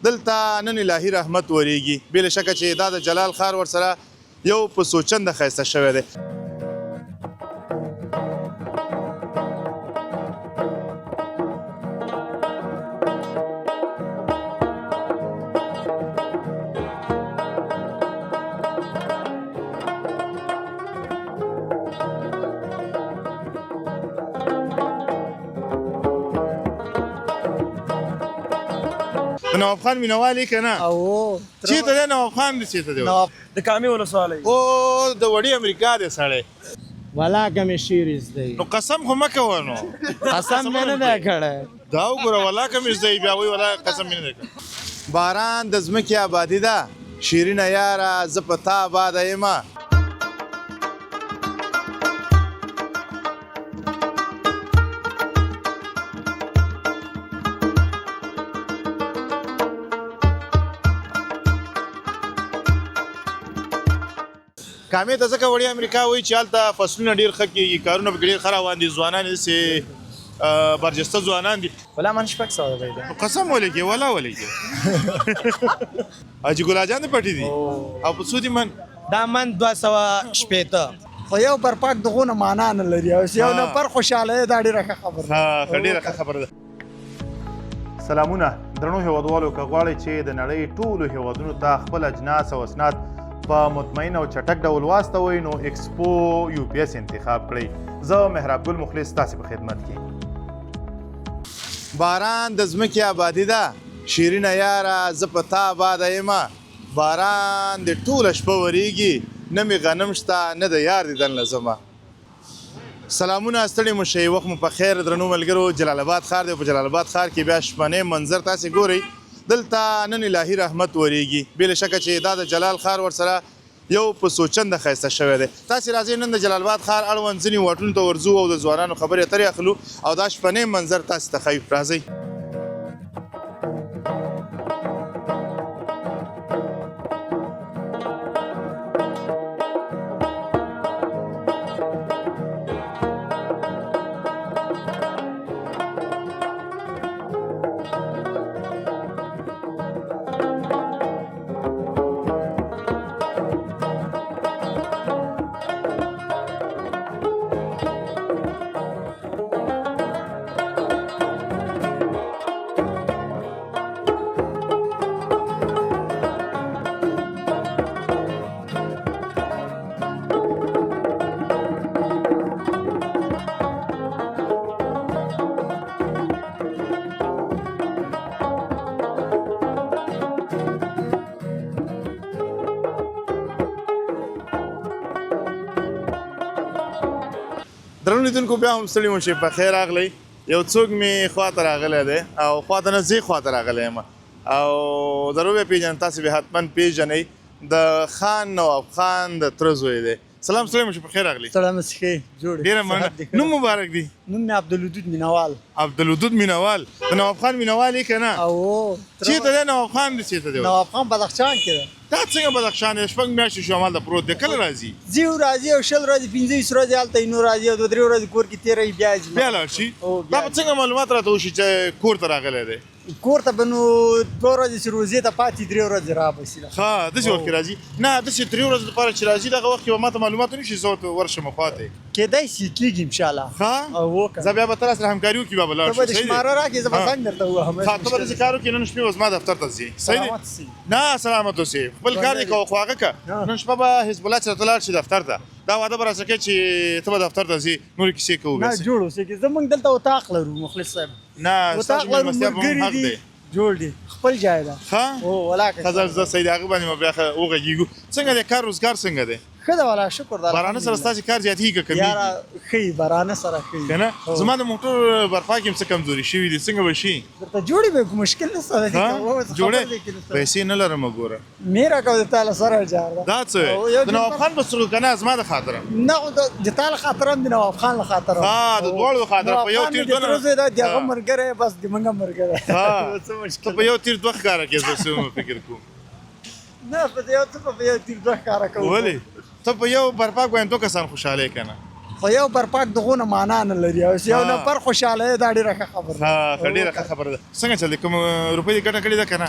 دلته نن الهي رحمت وریږي بې له شکه چې دا د جلال ښار ورسره یو په سوچنده ښایسته شوی دی. د نواب خان مینوال یې که نه؟ او چېرته دی نواب خان دی چېرته دی؟ د کامې ولسوالۍ. او د وړې امریکا دی سړی. ولاکه مې شعر زده نو قسم خو مه کوه نو. قسم مې نه دی کړی. دا وګوره ولاکه مې زده بیا وایي ولا قسم مې نه دی کړی. باران د ځمکې آبادي ده شیرینه یاره زه په تا آباده یمه. کامې ته ځکه وړې امریکا وایي چې هلته فصلونه ډېر ښه کېږي، کارونه پکې ډېر ښه روان دي، ځوانان یې داسې برجسته ځوانان دي. ولا من شپږ سوه دی. نو قسم ولګې ولا ولګې. حاجي ګل اجان دې پټې دي او په څو دي من؟ دا من 280. خو یو پر پاک دغونه معنا نه لري او یو نفر خوشحاله دا ډېره ښه خبره ده. ښه ډېره ښه خبره ده. سلامونه درنو هېوادوالو، که غواړئ چې د نړۍ ټولو هېوادونو ته خپل اجناس او اسناد په مطمئن او چټک ډول واستوئ نو ایکسپو یو پی ایس انتخاب کړئ. زه مهراب ګل مخلص ستاسې په خدمت کې. باران د ځمکې آبادي ده شیرینه یاره زه په تا آباده یمه. باران د ټوله شپه وریږي نه مې غنم شته نه د یار دیدن لزمه. سلامونه ستړي مو شئ، وخت مو په خیر درنو ملګرو. جلال آباد ښار دی، په جلال آباد ښار کې بیا شپنی منظر تاسې ګورئ. دلته نن الهي رحمت وریږي بې له شکه چې دا د جلال ښار ورسره یو په سوچنده ښایسته شوی دی. تاسې راځئ نن د جلال آباد ښار اړوند ځینې واټونو ته ورځو او د ځوانانو خبرې اترې اخلو او دا شپنی منظر تاسې ته ښیو. راځئ. درنو لیدونکو بیا هم ستړي مو شئ، په خیر راغلی. یو څوک مې خواته راغلی دی او خواته نه زه خواته راغلی یم او ضرور به پیژنئ، تاسې به حتما پیژنئ. د خان نواب خان د تره زوی دی. سلام ستړي مو شئ، په خیر راغلی. سلام مسخې جوړ. ډېره مننه. نوم مبارک دی؟ نوم مې عبدالودود مینوال. عبدالودود مینوال. د نواب خان مینوال یې که نه؟ او چېرته دی نواب خان دی چېرته دی؟ نواب خان بدخشان کې ده. دا څنګه بدخشان دی؟ شپږ میاشتې شو همالته پروت دی. کله راځي؟ ځي او راځي او 20 ورځې 25 ورځې هلته یې نور راځي او 2-3 ورځې کور کې تېروي بیا ځي. بیا لاړ شي. دا به څنګه معلومات راته وشي چې کور ته راغلی دی؟ کور ته به نو 2 ورځې چې روزې ته پاتې 3 ورځې رابسي. ښه داسې وخت کې راځي؟ نه داسې 3 ورځو لپاره چې راځي دغه وخت کې به ما ته معلومات ونه شي زه ورته ورشم خواته. کېدای شي کېږي انشاءالله. ښه او وکړه. زه بیا به تر سره همکاري وکړي بیا به لاړ شو. ته به د شماره راکړې زه به زنګ درته ووهم. ښه ته به داسې کار وکړې نن شپې به زما دفتر ته ځې. صحیح دی؟ نه سلامت اوسې، خپل کار دې کوه خواږه که. نن شپه به حزب الله چې راته لاړ شي دفتر ته. دا وعده به راسره کوې چې ته به دفتر ته ځې نورې کیسې کوو بیا. نه جوړ اوسې کې زموږ دلته اتاق لرو مخلص صاحب. نه ستاسو مېلمستیا به هم حق دی. جوړ دي خپل ځای ده. ښه ولاکه ښه زه صحیح د هغه باندې به بیا وغږېږو. څنګه دی کار روزګار څنګه دی؟ ښه ده والا شکر ده. بارانه سره ستاسې کار زیاتېږي که کمېږي؟ یاره ښه بارانه سره ښه که نه زما د موټر برپا کې هم څه کمزوري شوي دي، څنګه به شي؟ درته جوړې به مشکل نشته. جوړې پیسې نه لرم ګوره. مې راکړه د تا له سره جار ده. دا څه د نواب خان په سترګو که نه زما د خاطره؟ نه خو د تا له خاطره هم د نواب خان له خاطره. ها د دواړو د خاطره په یو تیر دوه نه. د هغه ملګری بس د موږ ملګری. ته په یو تیر دوه ښکاره کړې زه څه فکر کوم. نه په یو تیر دوه ښکاره کوو. ولې؟ ته په یو برپاک باندې 2 کسان خوشحاله یې که نه؟ خو یو برپاک دغونه معنا نه لري او یو نفر خوشحاله دا ډېره ښه خبره ده. ښه ډېره ښه خبره ده. څنګه چل دی کوم روپۍ دې ګټه کړې ده که نه؟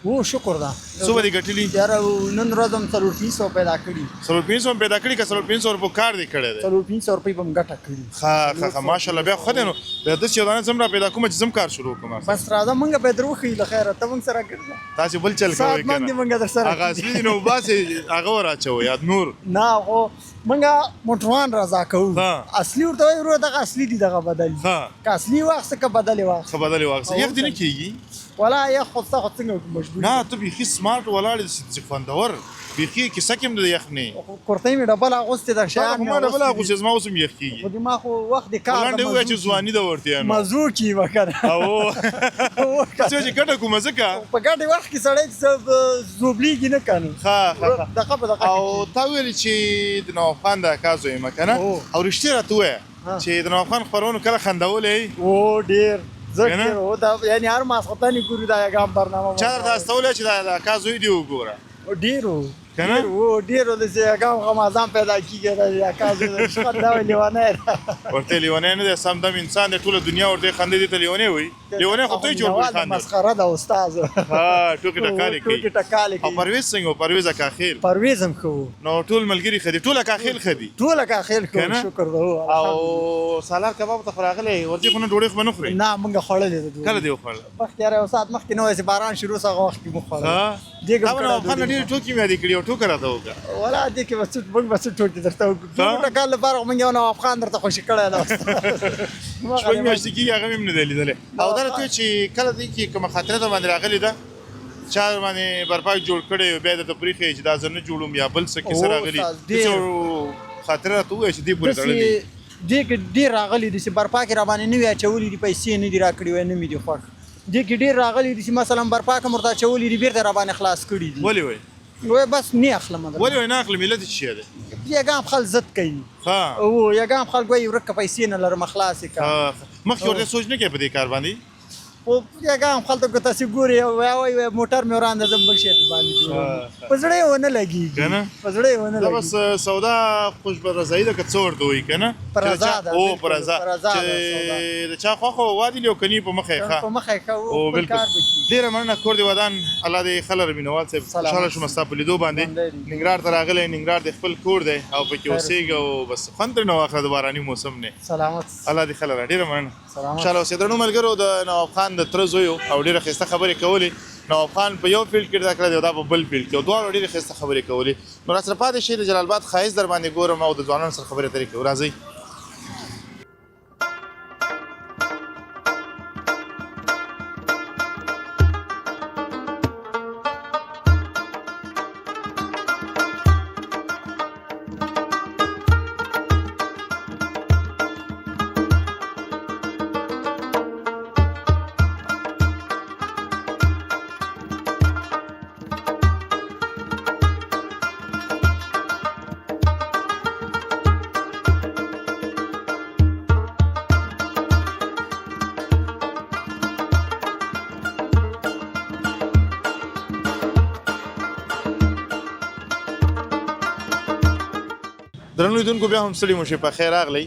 او شکر ده څو به دې ګټلي یاره نن ورځ هم 400 پیدا کړي 500 پیدا کړي که 500 روپو کار دې کړی دی 400 روپۍ به م ګټه کړي ښه ماشاءالله بیا ښه دی نو بیا داسې یو دانه زم را پیدا کوم چې زم کار شروع کړم بس راځه موږ به در وښیو له خیره ته موږ سره ګرځه تاسې بل چل کوئ ساعت من دې موږ در سره هغه اصلي دي نو باسې هغه ور اچوئ یاد نور نه خو موږ موټروان رضا کوو ها. اصلي ورته وایي ورو دغه اصلي دي دغه بدل ها. که اصلي واخیسته که بدلې واخیسته ښه بدلې واخیسته یخ دې نه کېږي ولا یخ خو ستا خو څنګه وکړو مجبور نه ته بیخي سمارټ ولاړ چې خوندور بیخي کیسه کې هم د یخ نه کورتۍ مې ډبل اغوستې ده شیان ما ډبل اغوستې زما اوس هم یخ کېږي خو دما خو وخت د کار لاندې ووایه چې ځواني ده ورته نو مزو کي وکنه او څه چې ګټه کومه ځکه په ګډه وخت کې سړی زوبلیږي نه کنه ښه دغه په دغه او تا ویل چې د نواب خان د کازو یم کنه او رښتیا راته ووایه چې د نواب خان خپرونو کله خندولی او ډېر ډېر او دا یعنی هر ماسختانې ګورو دا یګام برنامه چا درته استولی چې دا کازو دې وګوره ډېرو کنه ډېرو د یګام غمازان پیدا کېږي دا کازو شپه دا لیوانی ده ورته لیونی نه دی سم دم انسان دی ټوله دنیا ورته خندې دي ته لیونی وایي لیونی خو ته یې جوړ کړې خاندل مسخره ده استاد ها ټوکې ټکالې کوي ټوکې ټکالې او کوي پرویز څنګه و پرویز اکاخیل پرویز هم ښه نو ټول ملګري ښه دي ټول اکاخیل ښه دي ټول اکاخیل ښه شکر ده او سالار کباب ته خو راغلی ورځې خو نه ډوډۍ خو به نه خورې نه موږ خوړلې ده کله دې وخوړله مخکې یاره یو ساعت مخکې نه وای چې باران شروع سو هغه وخت کې موږ خوړل تا به نواب خان نه ډېرې ټوکې مې یادې کړي او ټوکه راته وکړه ولا دې کې به څه موږ به څه ټوکې درته وکړو ټوکه کال لپاره خو موږ یو نواب خان درته خوشي کړی ده شپږ میاشتې کېږي هغه مې هم نه دی لیدلی او دا راته چې کله دې کې کومه خاطره در باندې راغلې ده چا باندې برپاک جوړ کړی بیا درته پرېښی چې دا زه نه جوړوم یا بل څه کیسه راغلي څه خاطره راته ووایه چې دې پورې تړلې دې کې ډېر راغلي دي چې برپاک را باندې نه وي اچولي دي پیسې نه دي راکړي وای نه مې دي خوښ دې کې ډېر راغلي دي چې مثلا برپاک هم ورته اچولي دي بېرته را باندې خلاص کړي دي ولې وایي وای بس نه اخلم ولې وایي نه اخلم علت څه شی دی یګام خل زد کوي او یګام خلک وایي ورکه پیسې نه لرم خلاصې کړه مخکې ورته سوچ نه کوې په دې کار باندې خو یګام خلکو که تاسې ګورې وایي موټر مې ورانده ځم بل شی باندې جوړوم په زړه یې ونه لګېږي په زړه یې ونه دا بس سودا خوش برضایي ده که څه ورته وایي که نه په رضا ده او په رضا چې د چا خوښه وادلي او که نه په مخه یې ښه په مخه یې ښه خپل کار به کړي ډېره مننه کور دې ودان الله دې ښه لره مینوال صاحب خوشحاله شوم ستا په لیدو باندې ننګرهار ته راغلی ننګرهار دې خپل کور دی او پکې اوسېږي او بس خوند ترېنه واخله د باراني موسم نه سلامت الله دې ښه لره ډېره مننه خوشحاله اوسې درنو ملګرو د نواب خان د تره زوی او ډېره ښایسته خبرې کولې نواب خان په یو فیلډ کې زده کړه دی او دا په بل فیلډ کې او دواړو ډېرې ښایسته خبرې کولې نو راسره پاتې شئ د جلال آباد ښایست در باندې ګورم او د ځوانانو سره خبرې اترې کوو راځئ درنو لیدونکو بیا هم ستړي مو شئ په خیر راغلی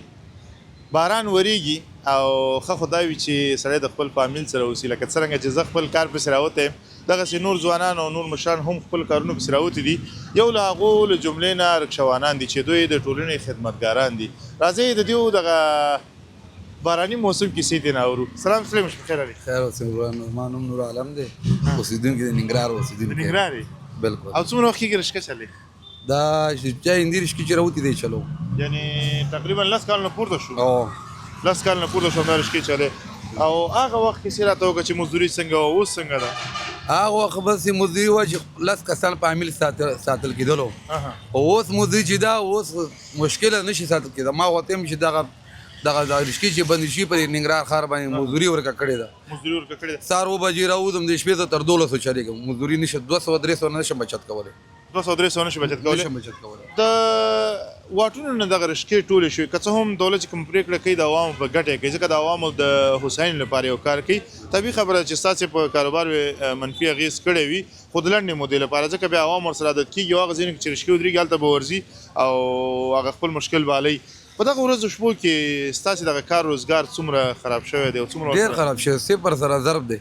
باران وریږي او ښه خو دا وي چې سړی د خپل فامیل سره اوسي لکه څرنګه چې زه خپل کار پسې راوتی یم دغسې نور ځوانان او نور مشران هم خپل کارونو پسې راوتي دي یو له هغو له جملې نه رکشوانان دي چې دوی د ټولنې خدمتګاران دي راځئ د دې دغه باراني موسم کیسې دې نه اورو سلام سلیم شو خیر علي خیر اوسې ورانو ما نوم نور عالم دی اوسېدونکی د ننګرهار اوسېدونکی ننګرهار بالکل او څومره وخت کېږي رشکه چلې دا چا هندي رشکې چې راوتي دی چلو یعنی تقریبا 10 کال نه پورته شو او 10 کال نه پورته شو دا رشکې چلې او هغه وخت کې سره راته وکړه چې مزدوري څنګه او اوس څنګه ده هغه وخت بس مزدوري وه چې 10 کسان په عامل ساتل کېدلو اوس مزدوري چې دا اوس مشکله نشي ساتل کېده ما وته هم چې دغه رشکې چې بند شي په ننګرهار ښار باندې مزدوري ورکړه کړې ده سهار 9 بجې راوځم د شپې ته تر 1200 چلېږم مزدوري نشه 200-300 نشم بچت کولی 200-300 نشي بچت کولی د واټونو نه دغه رشکې ټولې شوې که څه هم دولت چې کوم پرېکړه کوي د عوامو په ګټه کوي ځکه د عوامو د هوساینې لپاره یو کار کوي طبیعي خبره چې ستاسې په کاروبار منفي اغېز کړی وي خو د لنډې مودې لپاره ځکه بیا عوام ورسره عادت کېږي او هغه ځینې چې رشکې ودرېږي هلته به ورځي او هغه خپل مشکل به حلوي په دغه ورځو شپو کې ستاسې دغه کار روزګار څومره خراب شوی دی او څومره ډېر خراب شوی 0 سره ضرب دی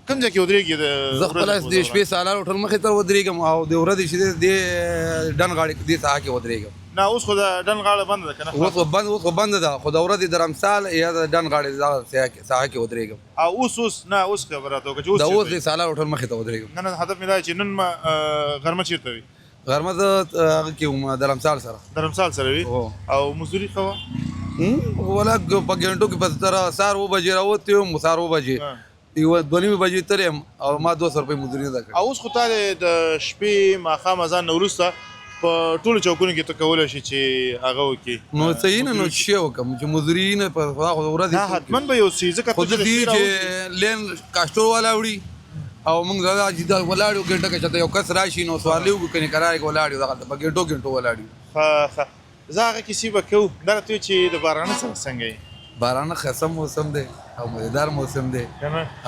کوم ځای کې ودرېږي زه خپله د شپې سالار هوټل مخې ته ودرېږم او د ورځې چې دې ډن غاړې دې ساحه کې ودرېږم. نه اوس خو د ډن غاړه بنده ده که نه؟ اوس خو بنده ده خو د ورځې د رمسال یا د ډن غاړې دغه ساحه کې ودرېږم. او اوس نه اوس خبره راته وکړه چې د اوس د سالار هوټل مخې ته ودرېږم. نه هدف مې دا چې نن غرمه چېرته وي؟ غرمه زه هغه کې وم د رمسال سره. د رمسال سره وي او مزدوري ښه وه؟ ولا په ګنټو کې بس تر سهار 9 بجې راوتې وم، سهار 9 بجې یو 2:30 بجې تللی یم او ما 200 روپۍ مزدوري نه ده کړې. او اوس خو تا د شپې ماښام اذان نه وروسته په ټولو چوکونو کې ته کولی شي چې هغه وکړي. نو صحیح نه نو چې شی وکړم چې مزدوري نه په ورځې نه حتما به یو څه ځکه خو دې چې لین کاشټور والا وړي او موږ دا چې دا ولاړو ګنټه کې چې یو کس راشي نو سوال یو کني کرای کې ولاړو دغه په ګنټو ولاړو. زه هغه کیسې به کوو دا راته چې د بارانه سره څنګه یې؟ بارانه ښه موسم دی او مزیدار موسم دی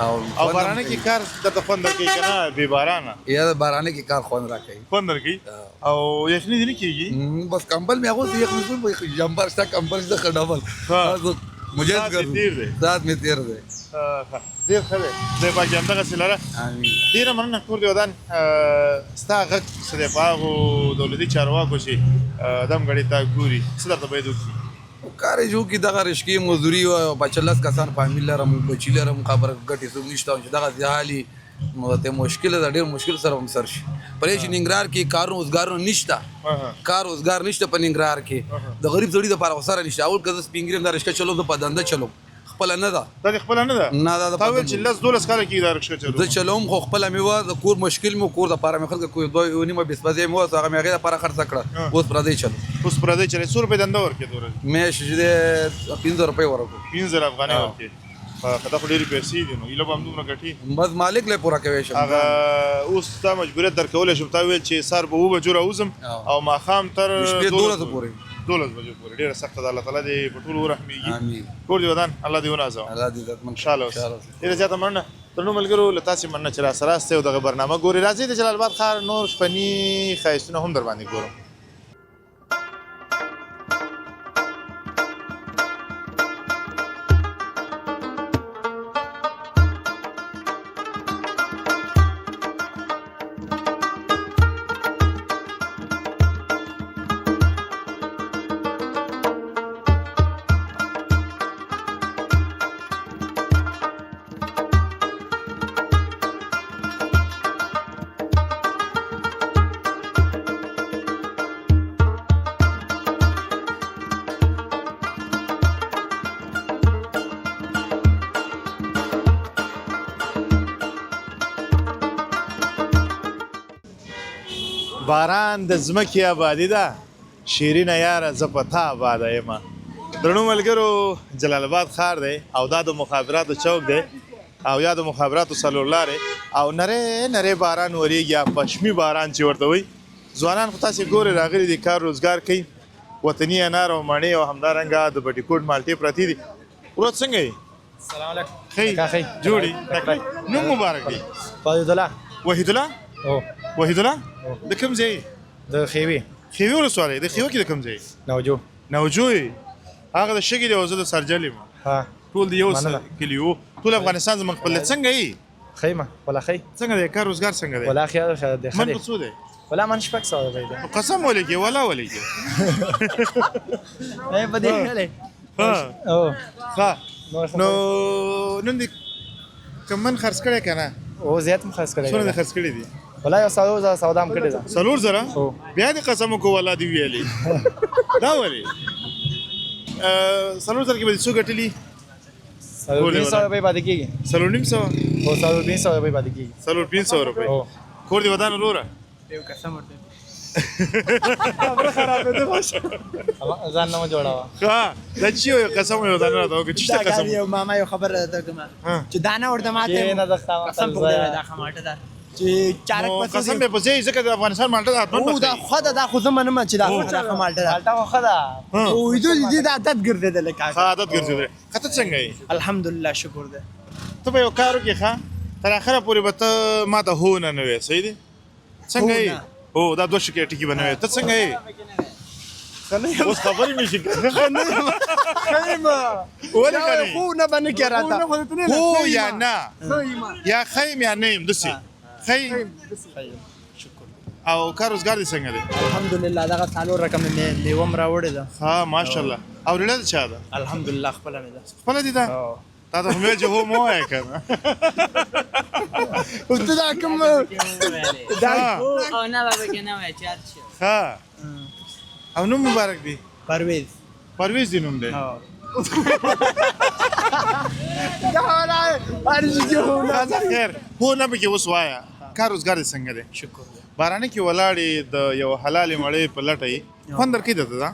او بارانه کې کار درته خوند درکوي که نه بې بارانه؟ یا د بارانه کې کار خوند راکوي. خوند درکوي او یخني دې نه کېږي؟ بس کمبل مې اغوستی یخني شوم جمپر شته کمبل شته ښه ډبل مجاز ګرم ذات مې تېر دی. ډېر ښه دی خدای پاک دې همدغسې لره. ډېره مننه کور دې ودان ستا غږ څه دی په هغو دولتي چارواکو چې دم غړې ته ګوري څه درته باید وکړي؟ کار یې جوړ کړي دغه رشکې مزدوري بچه 10 کسان فامیل لرم بچي لرم خبره ګټې څوک نشته چې دغه حالي نو ته مشکله ده ډېر مشکل سره هم سر شي. پرې چې ننګرهار کې کار روزګار نشته کار روزګار نشته په ننګرهار کې د غریب زړي دپاره خو سره نشته. اول که زه سپین ګریم دا رشکه چلوم زه په دنده چلوم خپله نه ده. دا دې خپله نه ده؟ نه دا تا ویل چې 10-12 کاله کېږي دا رکشه چلوم. زه چلوم خو خپله مې وه د کور مشکل مې کور دپاره مې خلکو 2.5 بسپزې مې وه هغه مې هغې دپاره خرڅه کړه. اوس پردی چلوم. اوس پردی چلوي. څو روپۍ دنده ورکوې د ورځې؟ میاشت چې دی 15 روپۍ ورکړو. 15 افغانۍ ورکوې. دا خو ډېرې پیسې دي نو ایله به همدومره ګټي. بس مالک لی پوره کوی شم. هغه اوس تا مجبوریت درکولی شم تا ویل چې سهار به 7 بجو راوځم او ماښام تر 12 پورې 12 بجو پورې. ډېره سخته ده. الله تعالی دې په ټولو ورحمېږي. امین. کور دې ودان الله دې ونازوه. الله دې عزتمن خوشحاله اوسه. ډېره زیاته مننه درنو ملګرو له تاسې مننه چې راسره یاستئ او دغه برنامه ګورئ. راځئ د جلال آباد ښار نور شپني ښایستونه هم در باندې ګورم. باران د ځمکې آبادي ده شیرینه یاره زه په تا آباده یمه. درنو ملګرو جلال آباد ښار دی او دا د مخابراتو چوک دی او یا د مخابراتو څلور لارې او نری نری باران وریږي یا پشمي باران چې ورته وایي. ځوانان خو تاسې ګورئ راغلي دي کار روزګار کوي. وطني انار او مڼې او همدارنګه د بټي کوټ مالټې پرتې دي. ورور څنګه یې؟ سلام علیکم. ښه جوړې نوم مبارک دی؟ وحید الله. وحید الله؟ وحید الله د کوم ځای؟ د خیوې. خیوې ولسوالۍ د خیوه کې د کوم ځای؟ نوجو. نوجو یې هغه د شګې دی او زه د سرجل یم. ټول د یو کلي وو. ټول افغانستان زموږ خپل څنګه یې؟ ښه یم ولا ښه. څنګه دی کار روزګار څنګه دی؟ ولا ښه دی. من په څو دی؟ ولا من شپږ سوه دی. قسم ولیکې ولا ولیکې په دې هلې ښه نو نن دې کم من خرڅ کړی که نه؟ او زیات م خرڅ کړی. څونه دې خرڅ کړي دي؟ ولا یو 4,000 سودا م کړې ده. 4,000 بیا دې قسم وکړو ولا دې ویلې دا ولې 4,000 کې به دې څو ګټلي؟ 4,500 روپۍ پاتې کېږي. 4,500 او 4,500 روپۍ پاتې کېږي. 4,500 روپۍ. کور دې ودان وروره؟ یو قسم ورته خبره خرابه ده باشه ځان نه جوړاوه. ښه دا چې یو قسم یو ودان راته وکړه چې قسم یو ماما یو خبره ده کومه چې دانه ورته ماته نه ده قسم په دې دا خماټه ده چې چارک پسې قسم به پسې ځکه د افغانستان مالټه ده او دا خدا دا خو زمونه ما چې دا خماټه ده مالټه خو خدا او دې د عادت ګرځیدل کا عادت ګرځیدل. خطر څنګه یې؟ الحمدلله شکر ده. ته به یو کار وکړې ښه تر اخره پورې به ته ما ته هو نه وې صحیح دی؟ څنګه یې؟ او دا دوه شکې ټکي به نه وې ته څنګه یې؟ اوس خبرې مې شي خیمه ولې که نه خو نه به نه کې راته هو یا نه یا خیم یا نیم داسې خیم او کار روزګار دې څنګه دی الحمدلله دغه څلور رقم میوه م راوړې ده ها ماشاءالله او ریړه د چا ده الحمدلله خپله مې ده خپله دي ده تا ته خو مې چې هو مه وایه که نه ته دا کوم او نه بابا که نه وای چات شو ها او نوم مبارک دی پرویز پرویز دی نوم دی خاصه خیر هو نه پکې اوس وایه کار روزګار دې څنګه دی شکر بارانه کې ولاړې د یو حلالې مړۍ په لټه یې خوند درکې درته ده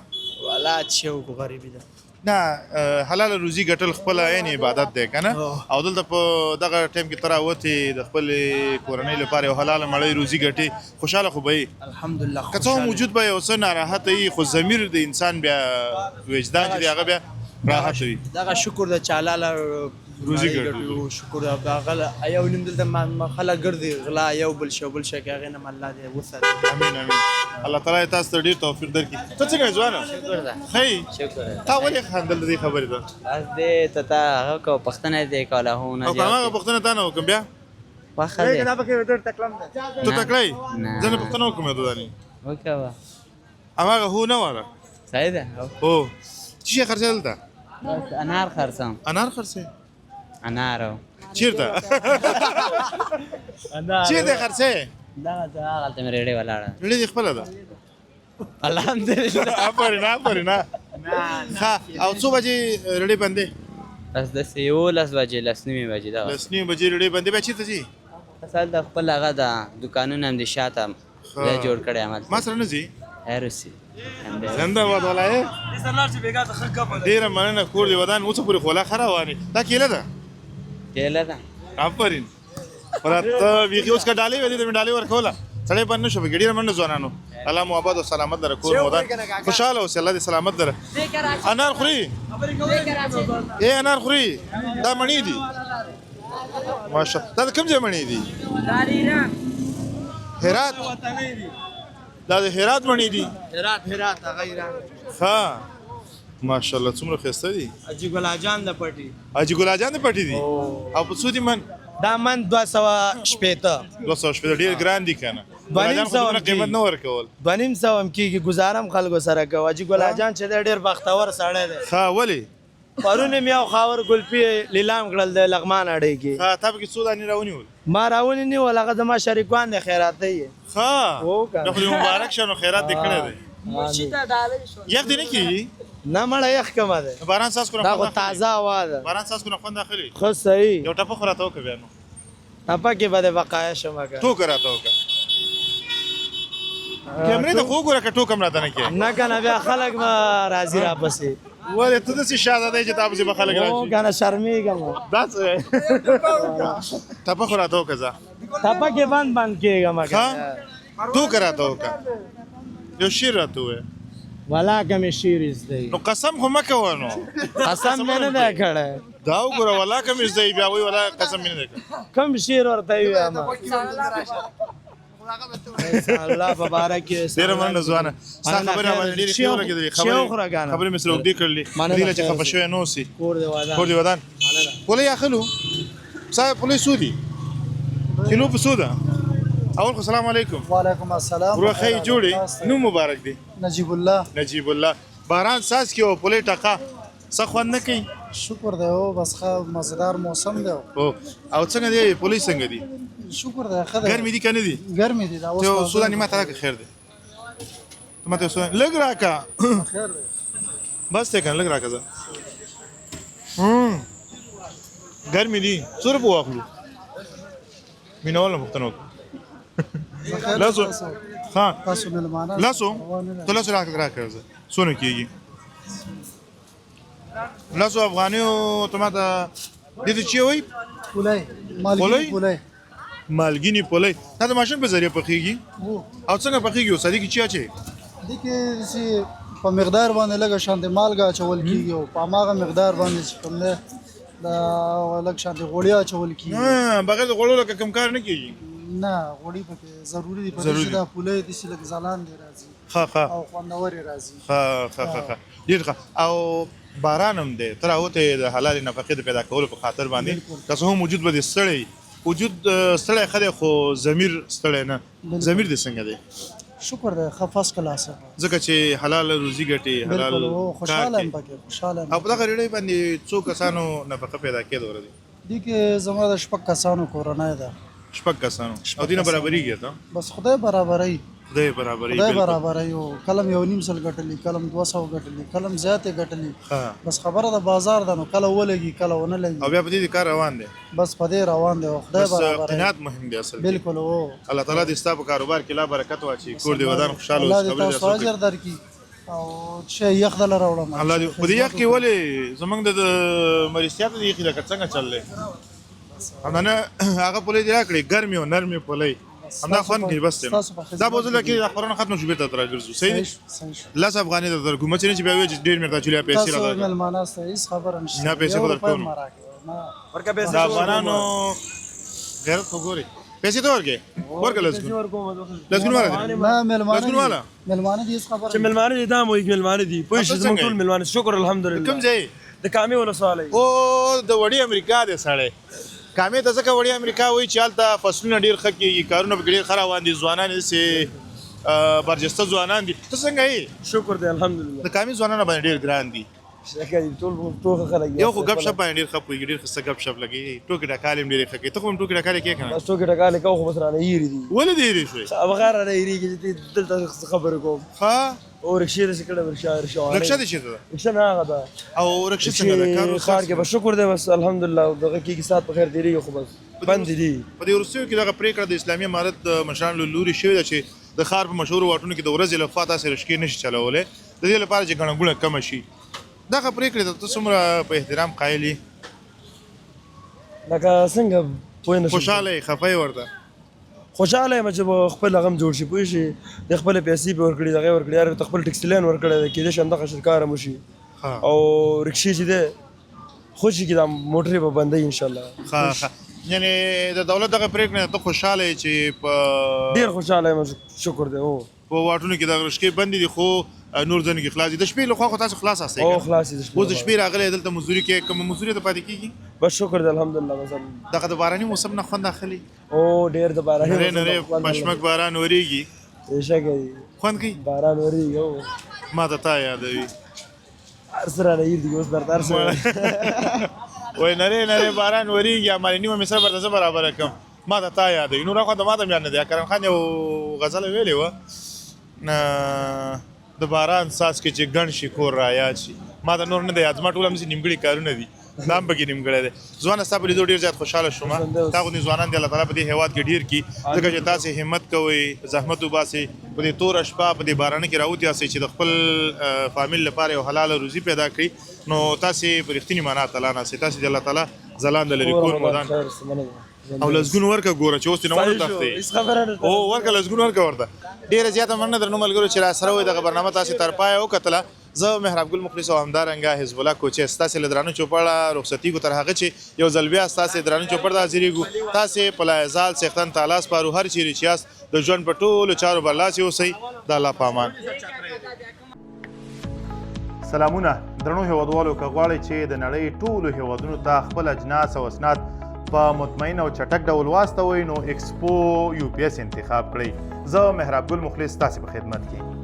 والا چې وکړو غریبي ده نه حلاله روزي ګټل خپله عین عبادت دی که نه او دلته په دغه ټایم کې ته راوتې د خپلې کورنۍ لپاره یو حلاله مړۍ روزي ګټې خوشحاله خو به یې الحمدلله که څه هم وجود به یو څه ناراحته وي خو ضمیر د انسان بیا وجدان چې دی هغه بیا راحت وي دغه شکر د چالاله روزي ګټلو. شکر د هغه یو نیم دلته خلک ګرځي غلا یو بل شی بل شی کې هغې نه م الله دې وساتي امین امین الله تعالی تاسو ته ډېر توفیق درکړي ته څنګه یې ځوانه شکر ده ښه شکر ده تا ولې خندل د دې خبرې ته بس دې ته هغه کو پښتنه دې کوله هو نه او که هماغه پوښتنه تا نه وکړم بیا واخه دې دا پکې ډېر تکلم ده ته تکړی نه. زه نه پوښتنه وکړم یې دانې وکوا هماغه هو نه واره صحیح ده هو څه شی خرڅې دلته بس انار خرڅم انار خرڅې انار چیرته چیرته خرڅې دا هغه ته مې ریډي ولاړه ډېرې دې خپله ده الحمدلله آفرین آفرین ښه او څو بجې رډې بندې بس د 11 بجې 9 بجې دا لس نیم بجې رډې بندې بیا چېرته ځي اصل د خپل هغه د دکانونه هم دي شاته ځای جوړ کړی عمل ما سره نه ځي هروسی زنده باد ولایې ډېره مننه کور دې ودان اوسه پورې خوله ښه روانې دا کیله ده کېله ده آفرین ورته بیخي اوس که ډالۍ وې دې ته مې ډالۍ ورکوله سړی بند نه شو پکې ډېره مننه ځوانانو الله مو آباد او سلامت لره کور مو ودان خوشحاله اوسې الله دې سلامت لره انار خوري ای انار خوري دا مڼې دي ماشا دا د کوم ځای مڼې دي هرات دا د هرات مڼې دي هرات هغه ایران ښه ماشاءالله څومره ښایسته دي حاجي ګل اجان د پټي حاجي ګل اجان د پټي دي او په څو دي من دا من 200 200 ډېر ګران دي که نه ګل اجان خو دومره قیمت نه ورکول 250 هم کېږي ګزارم خلکو سره کوه حاجي ګل اجان چې دی ډېر بختور سړی دی ښه ولې پرون مې یو خاور ګلپي لیلام کړل د لغمان اډې کې ښه تا پکې څو دانې راونیول ما راونیول هغه زما شریکان دی خیراتۍ یې ښه هو که دا خو دې مبارک شه نو خیرات دې کړی دی یخ دې نه کېږي نه مړه یخ کمه دی باران څاڅکو نه دا خوند خو تازه هوا ده باران څاڅکو نه خوند اخلي ښه صحیح یو ټپه خو راته وکړه بیا نو ټپه کې به د بقایا شمه که ټوکه راته وکړه کیمرې ته خو وګوره که ټوکه هم راته نه کوې نه که نه بیا خلک به راځي راپسې ولې ته داسې شاده دی چې تا پسې به خلک هو راشي که نه شرمېږم دا څه ټپه خو راته وکړه ځه ټپه کې بند کېږم ښه ټوکه راته وکړه یو شعر راته ووایه ولا که مې شعر زده نو قسم خو مه کوه نو قسم مې نه دی کړی دا وګوره ولا که مې زده بیا وایي ولا قسم مې نه دی کړی کوم شعر ورته ووایم الله په باره کې ډېره مننه ځوانه ستا خبرې راباندې ډېرې ښې ولګېدلې خبرې مې سره اوږدې کړلې دې له چې خفه شوی نه اوسې کور دی ودان کور دې ودان پولۍ اخلو صاحب پولۍ څو دي کیلو په څو ده اول خو سلام علیکم وعلیکم السلام ورو ښه یې جوړې نوم مبارک دی نجیب الله نجیب الله باران څاڅکي او پولۍ ټقه څه خوند نه کوي شکر دی او بس ښه مزیدار موسم دی او څنګه دی پولۍ څنګه دي شکر دی ښه دی ګرمې دي که نه دي ګرمې دي دا اوس ته څو دانې ماته راکړه خیر دی ته ماته څو لږ راکړه خیر دی بس دی که نه لږ راکړه زه ګرمې دي څو روپه واخلو مینهوال نه پوښتنه وکړه لاسو ها تاسو مېلمانه لاسو ته لاسو راکړه زه څونه کېږي لاسو افغانیو ته ماته دې ته چې وایي پولۍ مالګینې پولۍ مالګینې پولۍ دا د ماشین په ذریعه پخېږي وو او څنګه پخېږي اوس دې کې چې اچوي دې کې داسې په مقدار باندې لږه شانتې مالګه اچول کېږي او په هماغه مقدار باندې چې کوم دی دا لږ شانتې غوړي اچول کېږي بغیر د غوړو لکه کم کار نه کېږي نه غوړي پکې ضروري دي په ضروري دې دا پوله دي چې لږ ځلان دی راځي ښه او خوندورې راځي ښه ډېر ښه او باران هم دی ته راوتې د حلالې نفقې د پیدا کولو په خاطر باندې که څه هم وجود به دې ستړی وجود ستړی ښه دی خو ضمیر ستړی نه ضمیر دې څنګه دی شکر دی ښه فرست کلاس ځکه چې حلال روزي ګټي حلال بالکل خوشحاله کار یم کوي. پکې خوشحاله یم او په دغه ریډۍ باندې څو کسانو نفقه پیدا کېده ورځي دې کې زما د شپږ کسانو کورنۍ ده شپږ کسانو او دینه برابرېږي ته بس خدای برابرۍ خدای برابرې خدای برابرۍ او کلم 1.5 سل ګټلې کلم 200 ګټلې کلم زیاتې ګټلې بس خبره د بازار ده نو کله ولګي کله ونه لګي او بیا په دې کار روان دی بس په دې روان دی او خدای بس برابرۍ قناعت مهم دی اصل بالکل او الله تعالی دې ستا په کاروبار کې لا برکت واچي کور دې ودان خوشاله الله اوسې دې تاسو اجر درکړي او شي یخ دل راوړم الله دې په دې یخ کې ولې زمونږ د مریضیات دې یخ لکه څنګه چللې همدانه هغه پولې دې راکړي ګرمي او نرمي پولې همدا خوند کوي بس دا بوزله کې د خبرونو ختم شو بیرته تر ګرځو صحیح دی 10 افغانۍ د درکو مچ نه چې بیا وي چې ډېر مرته چولیا پیسې تاسو راځي ملمانه سته هیڅ خبره نشته نه پیسې بدل کوم ورکه دا افغانانو غیرت وګوري پیسې ته ورکه لزګون والا نه ملمانه لزګون والا ملمانه دي هیڅ خبره چې ملمانه دي دا مو ملمانه دي پوه شئ زموږ ټول ملمانه شکر الحمدلله کوم ځای د کامې ولسوالۍ او د وړي امریکا دی سړی کامې ته ځکه وړي امریکا وایي چې هلته فصلونه ډېر ښه کېږي کارونه پکې ډېر ښه روان دي ځوانان داسې برجسته ځوانان دي ته څنګه یې شکر دی الحمدلله د کامې ځوانانو باندې ډېر ګران دي شکر دی ټول خلک یو خو ګپ شپ باندې ډېر ښه پوهېږي ډېر ښه ګپ شپ لګي ټوکې ټکالې هم ډېرې ښه کوي ته خو هم ټوکې ټکالې کوې که نه بس ټوکې ټکالې کوو خو بس رانه هېرې دي ولې دې هېرې شوې هغه رانه هېرېږي چې دلته خبرې کوم ښه او رکشې داسې کړې رکشه دې چېرته ده رکشه نه هغه ده او رکشه څنګه ده کار چې ښار کې به شکر دی بس الحمدلله دغه کېږي ساعت په خیر تېرېږي خو بس بند دي په دې وروستیو کې دغه پرېکړه د اسلامي امارت د مشرانو له لوري شوې ده چې د ښار په مشهورو واټونو کې د ورځې لخوا تاسې رشکې نشي چلولی د دې لپاره چې ګڼه ګوڼه کمه شي دغه پرېکړې ته ته څومره په احترام قایل یې لکه څنګه پوه نه شم خوشحاله یې خفه یې ورته خوشحاله یم چې به خپل هغه هم جوړ شي پوه شي د خپلې پیسې پې ورکړي دغه یې ورکړي یار ته خپل ټکسي لین ورکړی دی کېدای شي همدغه شرکار هم وشي او رکشې چې دی خوشي کې دا موټرې به بندوي انشاءالله ښه یعنې د دولت دغه پرېکړې ته خوشحاله یې چې په ډېر خوشحاله یم شکر دی او په واټونو کې دغه رشکې بندې دي خو نور ځایونو کې خلاص دي د شپې لخوا خو تاسو خلاص هستئ او خلاص دي اوس د شپې راغلی دلته مزدوري کې کومه مزدوري ته پاتې کېږي بس شکر دی الحمدلله بس دغه د باراني موسم نه خوند اخلي او ډېر د باراني نری نری پشمک باران ورېږي بېشکه دی خوند کوي باران ورېږي او ما ته تا یادوي هر څه رانه هېر دي اوس درته هر څه وای نری نری باران ورېږي امالې نیمه مې سره برته زه برابره کړم ما ته تا یادوي نور اخوا ته ما ته هم یاد نه دی کرم خان یو غزله ویلې وه د باران ساس کې چې ګڼ شي کور را یاد شي ما ته نور نه دی یاد زما ټول همداسې نیمګړي کارونه دي دا هم پکې نیمګړی دی ځوانه ستا په لیدو ډېر زیات خوشحاله شوم تا غوندې ځوانان دی الله تعالی په دې هېواد کې ډېر کړي ځکه چې تاسې همت کوئ زحمت وباسئ په دې توره شپه په دې بارانه کې راوتي یاستئ چې د خپل فامیل لپاره یو حلاله روزي پیدا کړئ نو تاسې په رښتینې معنا اتلان یاستئ تاسې د الله تعالی ځلانده لري کور مودان او لزګون ورکه ګوره چې اوس دې نه ونه تښتئ او ورکه لزګون ورکه ورته ډېره زیاته مننه درنو ملګرو چې راسره وئ دغه برنامه تاسې تر پایه وکتله زه محراب ګل مخلص او همدارنګه حزب الله کوچی ستاسې له درانه چوپړه رخصتي کو تر هغه چې یو ځل بیا ستاسې درانه چوپړ ته حاضرېږو تاسې په لایزال څښتن تعالی سپارو هر چیرې چې یاست د ژوند په ټولو چارو برلاسې اوسئ د الله په امان سلامونه درنو هیوادوالو که غواړئ چې د نړۍ ټولو هیوادونو ته خپل اجناس او اسناد په مطمئن او چټک ډول واستوئ نو ایکسپو UPS انتخاب کړئ زه محراب ګل مخلص ستاسې په خدمت کې